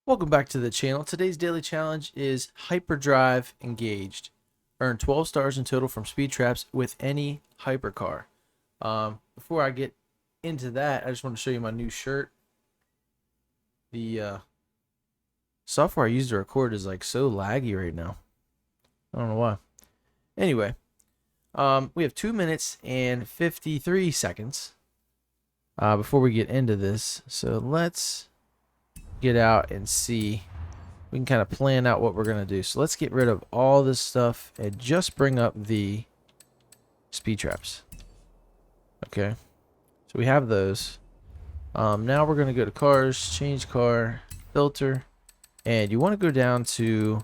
Welcome back to the channel. Today's daily challenge is Hyperdrive engaged. Earn 12 stars in total from Speedtraps with any hypercar. Before I get into that, I just want to show you my new shirt. The software I use to record is like so laggy right now. I don't know why. Anyway, we have 2 minutes and 53 seconds before we get into this. So let's get out and see. We can kind of plan out what we're going to do. So let's get rid of all this stuff and just bring up the speed traps. Okay. So we have those. Now we're going to go to cars, change car, filter, and you want to go down to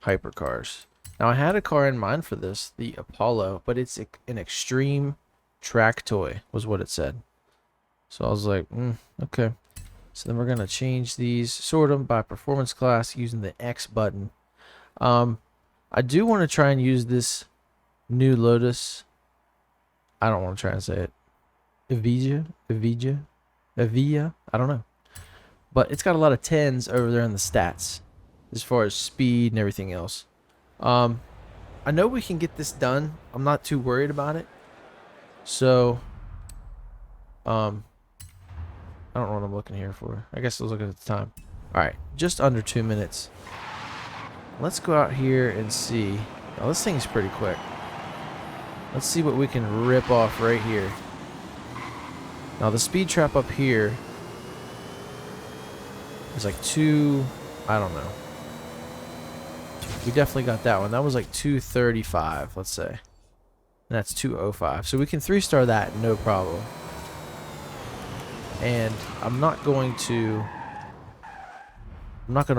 hypercars. Now I had a car in mind for this, the Apollo, but it's an extreme track toy was what it said. So I was like, okay. So then we're going to change these, sort them by performance class using the X button. I do want to try and use this new Lotus. I don't want to try and say it. Evija. I don't know. But it's got a lot of 10s over there in the stats as far as speed and everything else. I know we can get this done. I'm not too worried about it. So, I don't know what I'm looking here for. I guess I was looking at the time. Alright, just under 2 minutes. Let's go out here and see. Now, this thing's pretty quick. Let's see what we can rip off right here. Now, the speed trap up here is like I don't know. We definitely got that one. That was like 235, let's say. And that's 205. So we can 3-star that, no problem. And I'm not going to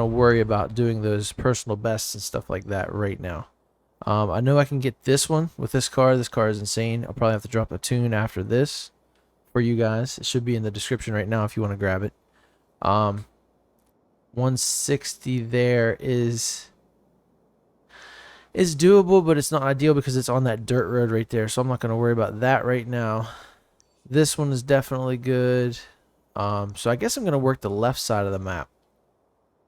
worry about doing those personal bests and stuff like that right now. I know I can get this one with this car. This car is insane. I'll probably have to drop a tune after this for you guys. It should be in the description right now if you want to grab it. 160 there is doable, but it's not ideal because it's on that dirt road right there. So I'm not going to worry about that right now. This one is definitely good. So I guess I'm going to work the left side of the map.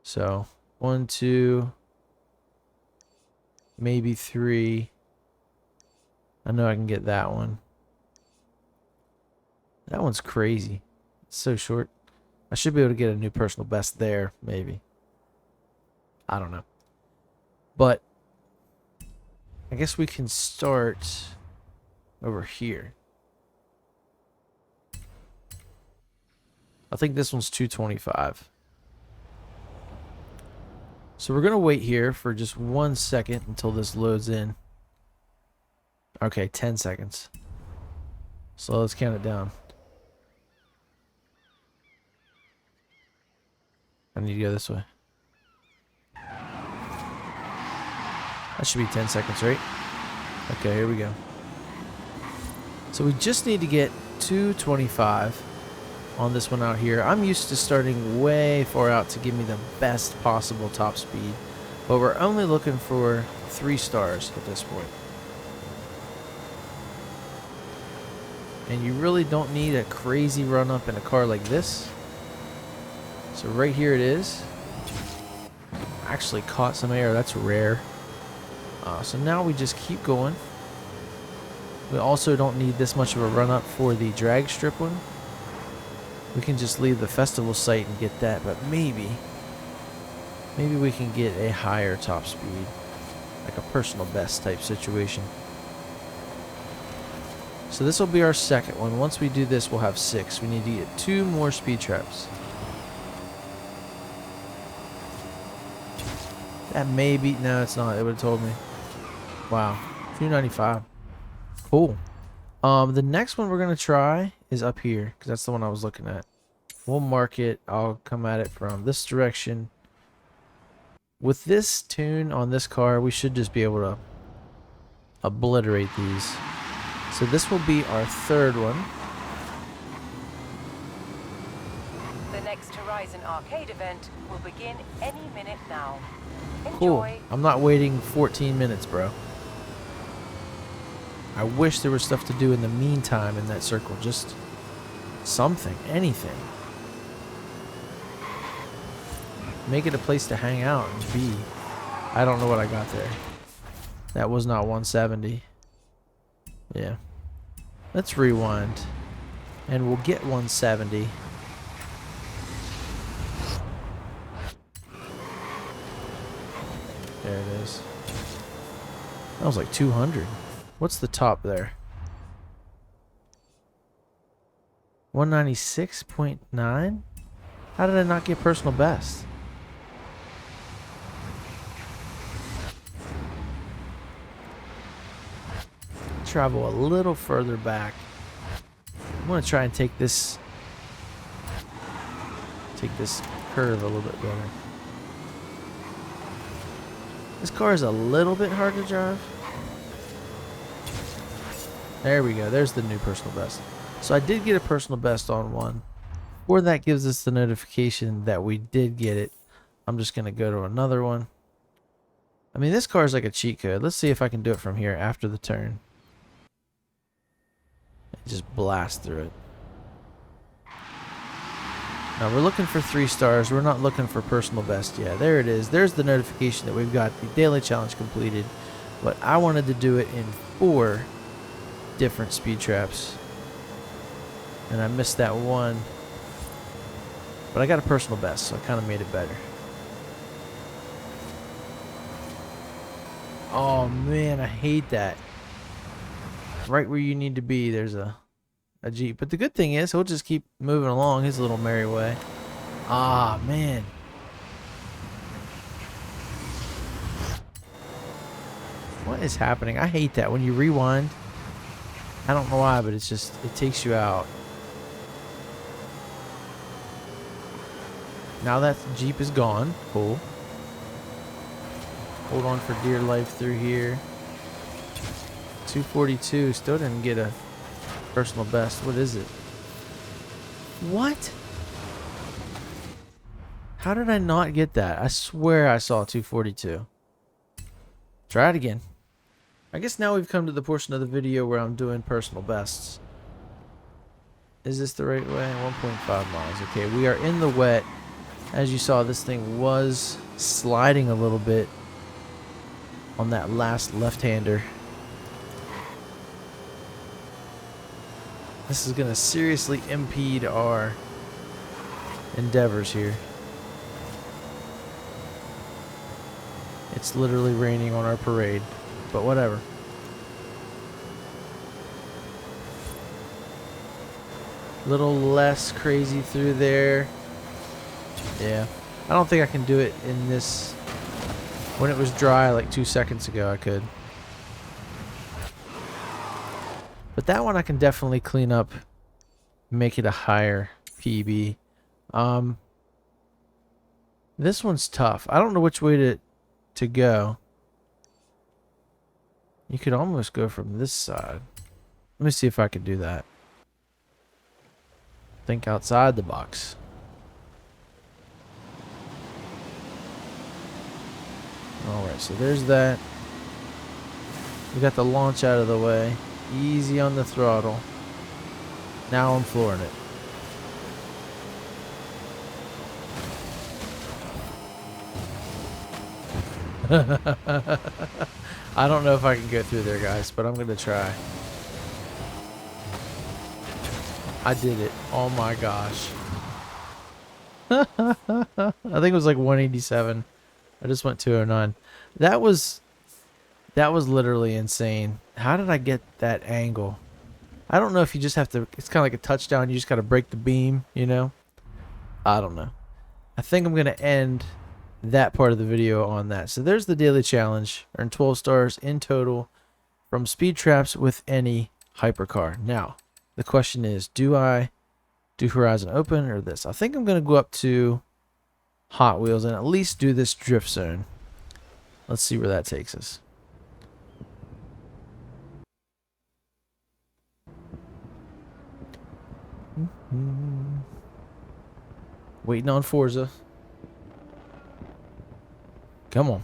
So 1, 2, maybe 3. I know I can get that one. That one's crazy. It's so short. I should be able to get a new personal best there, maybe. I don't know. But I guess we can start over here. I think this one's 225. So we're going to wait here for just 1 second until this loads in. Okay, 10 seconds. So let's count it down. I need to go this way. That should be 10 seconds, right? Okay, here we go. So we just need to get 225 on this one out here. I'm used to starting way far out to give me the best possible top speed, but we're only looking for 3 stars at this point. And you really don't need a crazy run up in a car like this. So right here it is. Actually caught some air. That's rare. So now we just keep going. We also don't need this much of a run up for the drag strip one. We can just leave the festival site and get that, but maybe we can get a higher top speed, like a personal best type situation. So this will be our second one. Once we do this, we'll have 6. We need to get 2 more speed traps. That may be, no, it's not. It would have told me. Wow, 295. Cool. The next one we're gonna try is up here because that's the one I was looking at. We'll mark it. I'll come at it from this direction. With this tune on this car, we should just be able to obliterate these. So this will be our 3rd one. The next Horizon Arcade event will begin any minute now. Enjoy. Cool. I'm not waiting 14 minutes, bro. I wish there was stuff to do in the meantime in that circle. Just something, anything. make it a place to hang out and be. I don't know what I got there. That was not 170. Yeah. Let's rewind. And we'll get 170. There it is. That was like 200. What's the top there? 196.9? How did I not get personal best? Travel a little further back. I'm gonna try and take this curve a little bit better. This car is a little bit hard to drive. There we go. There's the new personal best. So I did get a personal best on one. Or that gives us the notification that we did get it. I'm just gonna go to another one. I mean, this car is like a cheat code. Let's see if I can do it from here after the turn. Just blast through it. Now we're looking for 3 stars. We're not looking for personal best yet. There it is. There's the notification that we've got the daily challenge completed. But I wanted to do it in 4 different speed traps. And I missed that one. But I got a personal best, so I kind of made it better. Oh man, I hate that. Right where you need to be, there's a Jeep. But the good thing is, he'll just keep moving along his little merry way. Ah, man. What is happening? I hate that. When you rewind, I don't know why, but it's just, it takes you out. Now that Jeep is gone. Cool. Hold on for dear life through here. 242. Still didn't get a personal best. What is it? What? How did I not get that? I swear I saw 242. Try it again. I guess now we've come to the portion of the video where I'm doing personal bests. Is this the right way? 1.5 miles. Okay, we are in the wet. As you saw, this thing was sliding a little bit on that last left-hander. This is going to seriously impede our endeavors here. It's literally raining on our parade, but whatever. Little less crazy through there. Yeah, I don't think I can do it in this. When it was dry like 2 seconds ago, I could. But that one I can definitely clean up, make it a higher PB. This one's tough. I don't know which way to go. You could almost go from this side. Let me see if I can do that. Think outside the box. Alright, so there's that. We got the launch out of the way. Easy on the throttle. Now I'm flooring it. I don't know if I can go through there, guys, but I'm going to try. I did it. Oh my gosh. I think it was like 187. I just went 209. That was literally insane. How did I get that angle? I don't know if you just have to, it's kind of like a touchdown. You just got to break the beam, you know? I don't know. I think I'm going to end that part of the video on that. So there's the daily challenge. Earn 12 stars in total from Speedtraps with any hypercar. Now, the question is, do I do Horizon Open or this? I think I'm going to go up to Hot Wheels and at least do this drift zone. Let's see where that takes us. Waiting on Forza. Come on.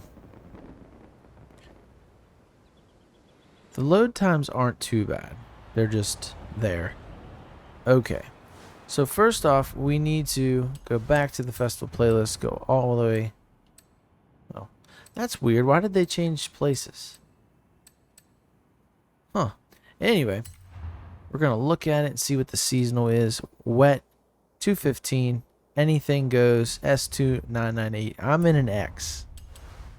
The load times aren't too bad. They're just there. Okay. So first off, we need to go back to the festival playlist, go all the way. Oh, that's weird. Why did they change places? Huh. Anyway, we're going to look at it and see what the seasonal is. Wet, 215. Anything goes. S2, 998. I'm in an X,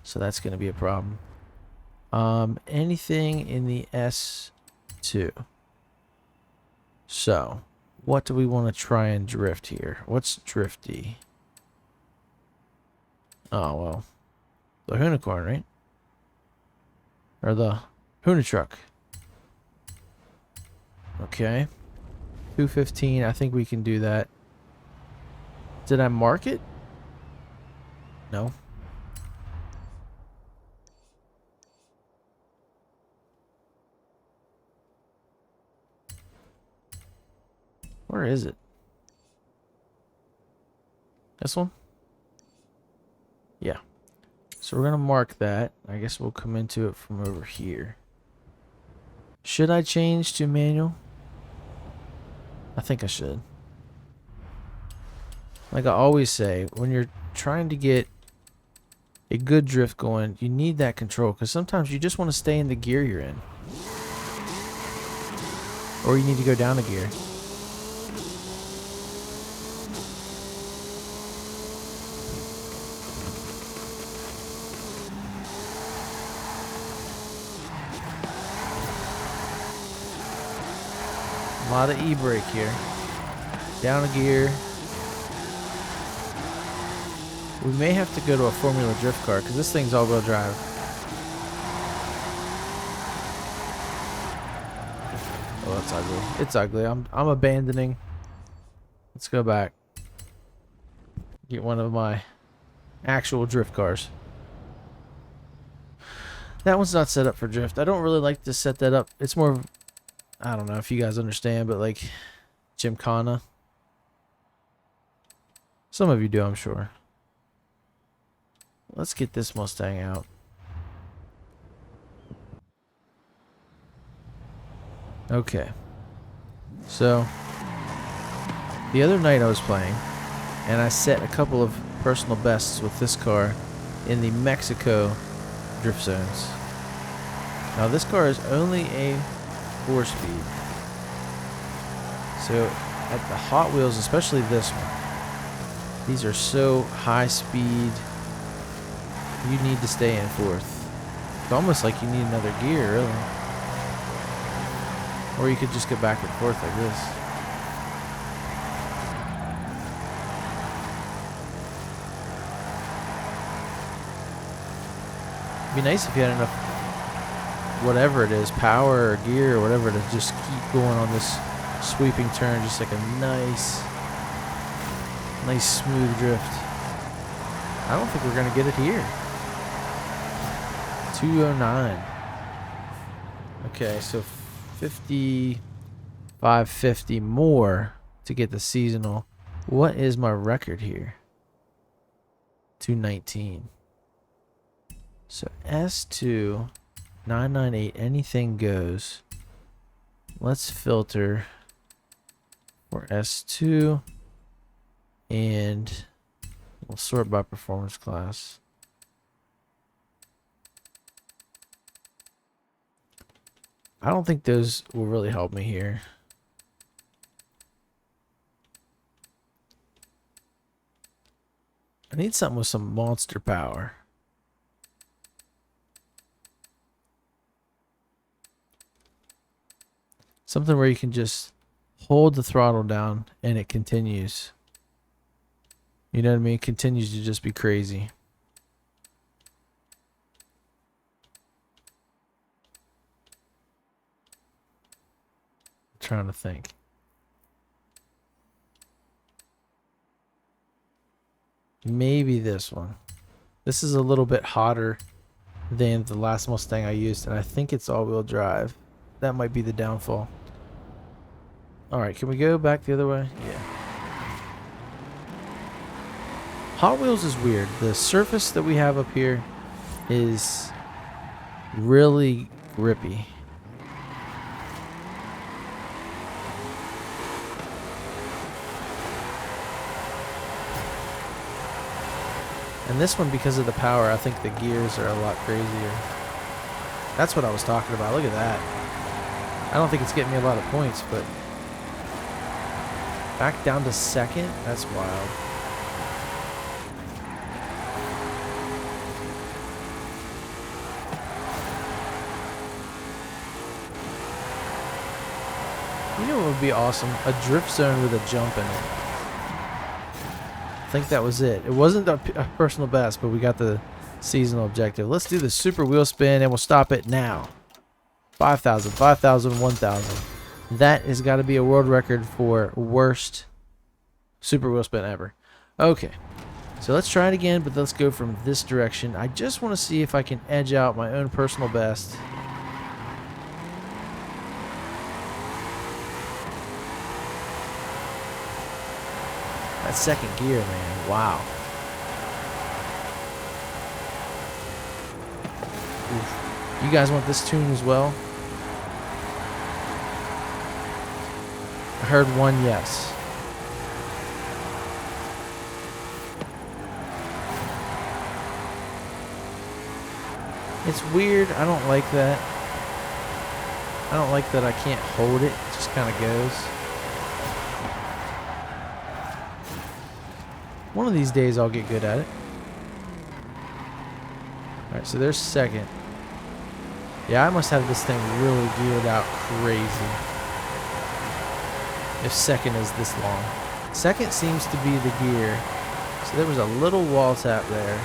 so that's going to be a problem. Anything in the S2. So, what do we want to try and drift here? What's drifty? Oh, well. The unicorn, right? Or the Huna truck. Okay. 215. I think we can do that. Did I mark it? No. Where is it? This one? Yeah. So we're going to mark that. I guess we'll come into it from over here. Should I change to manual? I think I should. Like I always say, when you're trying to get a good drift going, you need that control, because sometimes you just want to stay in the gear you're in. Or you need to go down a gear. A lot of e-brake here. Down a gear. We may have to go to a Formula Drift car because this thing's all-wheel drive. Oh, that's ugly. It's ugly. I'm abandoning. Let's go back. Get one of my actual drift cars. That one's not set up for drift. I don't really like to set that up. It's more of, I don't know if you guys understand, but like Gymkhana. Some of you do, I'm sure. Let's get this Mustang out. Okay. So, the other night I was playing, and I set a couple of personal bests with this car in the Mexico drift zones. Now this car is only a 4-speed. So, at the Hot Wheels, especially this one, these are so high speed. You need to stay in fourth. It's almost like you need another gear, really. Or you could just go back and forth like this. It'd be nice if you had enough, whatever it is, power or gear or whatever, to just keep going on this sweeping turn, just like a nice smooth drift. I don't think we're gonna get it here. 209. Okay, so 5550 more to get the seasonal. What is my record here? 219. So S2 998, anything goes. Let's filter for S2 and we'll sort by performance class. I don't think those will really help me here. I need something with some monster power. Something where you can just hold the throttle down and it continues. You know what I mean? It continues to just be crazy. Trying to think. Maybe this one. This is a little bit hotter than the last Mustang I used, and I think it's all-wheel drive. That might be the downfall. Alright, can we go back the other way? Yeah. Hot Wheels is weird. The surface that we have up here is really grippy. And this one, because of the power, I think the gears are a lot crazier. That's what I was talking about. Look at that. I don't think it's getting me a lot of points, but back down to second? That's wild. You know what would be awesome? A drift zone with a jump in it. I think that was it. It wasn't a personal best, but we got the seasonal objective. Let's do the super wheel spin, and we'll stop it now. 5,000, 5,000, 1,000. That has got to be a world record for worst super wheel spin ever. Okay, so let's try it again, but let's go from this direction. I just want to see if I can edge out my own personal best. That second gear, man. Wow. Oof. You guys want this tune as well? I heard one yes. It's weird. I don't like that. I don't like that I can't hold it. It just kind of goes. One of these days I'll get good at it. Alright, so there's second. Yeah, I must have this thing really geared out crazy. If second is this long. Second seems to be the gear. So there was a little wall tap there.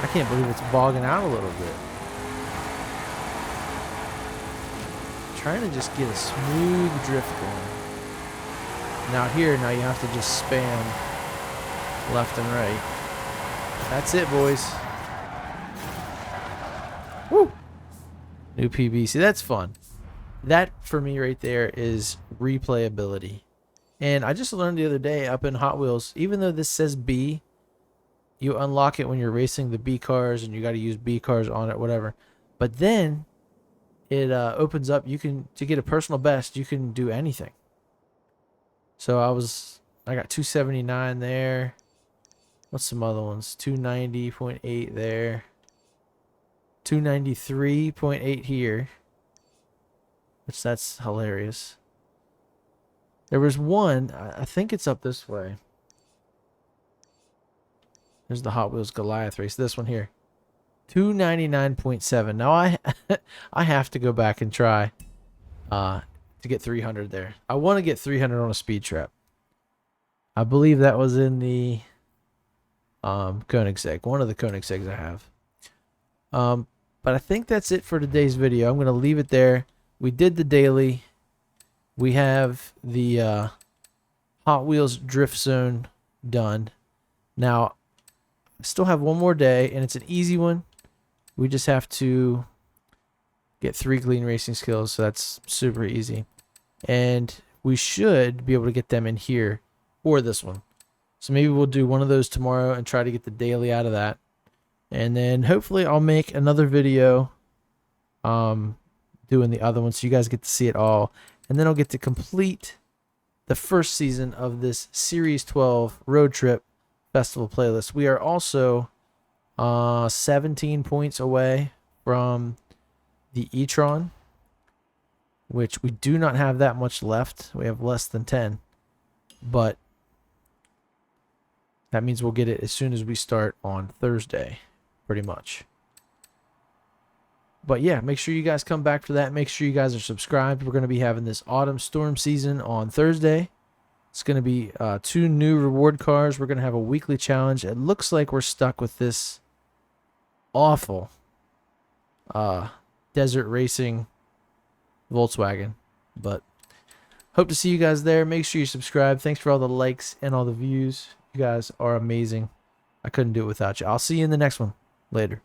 I can't believe it's bogging out a little bit. Trying to just get a smooth drift going. Now here, now you have to just spam left and right. That's it, boys. Woo! New PB. See, that's fun. That, for me, right there is replayability. And I just learned the other day up in Hot Wheels, even though this says B, you unlock it when you're racing the B cars and you got to use B cars on it, whatever. But then it opens up, you can, to get a personal best, you can do anything. So I got 279 there. What's some other ones? 290.8 there. 293.8 here. Which that's hilarious. There was one, I think it's up this way. There's the Hot Wheels Goliath race. This one here. 299.7. Now I have to go back and try to get 300 there. I want to get 300 on a speed trap. I believe that was in the Koenigsegg. One of the Koenigsegg's I have. But I think that's it for today's video. I'm going to leave it there. We did the daily. We have the Hot Wheels Drift Zone done. Now, I still have one more day, and it's an easy one. We just have to get 3 clean racing skills, so that's super easy. And we should be able to get them in here or this one. So maybe we'll do one of those tomorrow and try to get the daily out of that. And then hopefully I'll make another video doing the other one so you guys get to see it all. And then I'll get to complete the first season of this Series 12 Road Trip Festival playlist. We are also 17 points away from the e-tron, which we do not have that much left. We have less than 10, but that means we'll get it as soon as we start on Thursday, pretty much. But yeah, make sure you guys come back for that. Make sure you guys are subscribed. We're going to be having this autumn storm season on Thursday. It's going to be 2 new reward cars. We're going to have a weekly challenge. It looks like we're stuck with this awful desert racing Volkswagen. But hope to see you guys there. Make sure you subscribe. Thanks for all the likes and all the views. You guys are amazing. I couldn't do it without you. I'll see you in the next one. Later.